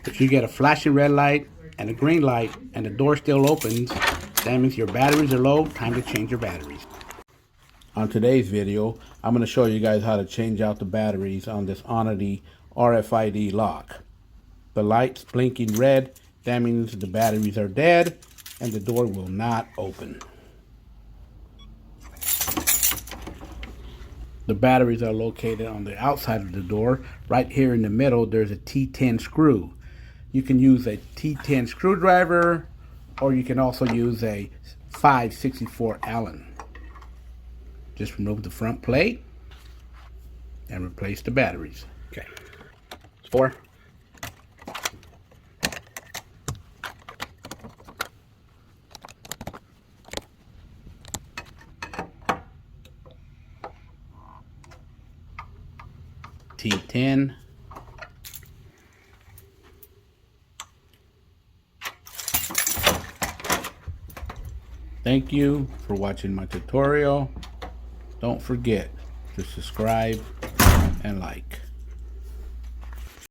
If you get a flashing red light and a green light and the door still opens, that means your batteries are low. Time to change your batteries. On today's video, I'm going to show you guys how to change out the batteries on this Onity RFID lock. The light's blinking red, that means the batteries are dead and the door will not open. The batteries are located on the outside of the door. Right here in the middle, there's a T10 screw. You can use a T10 screwdriver, or you can also use a 5/64 Allen. Just remove the front plate and replace the batteries. Okay. It's 4. T10. Thank you for watching my tutorial. Don't forget to subscribe and like.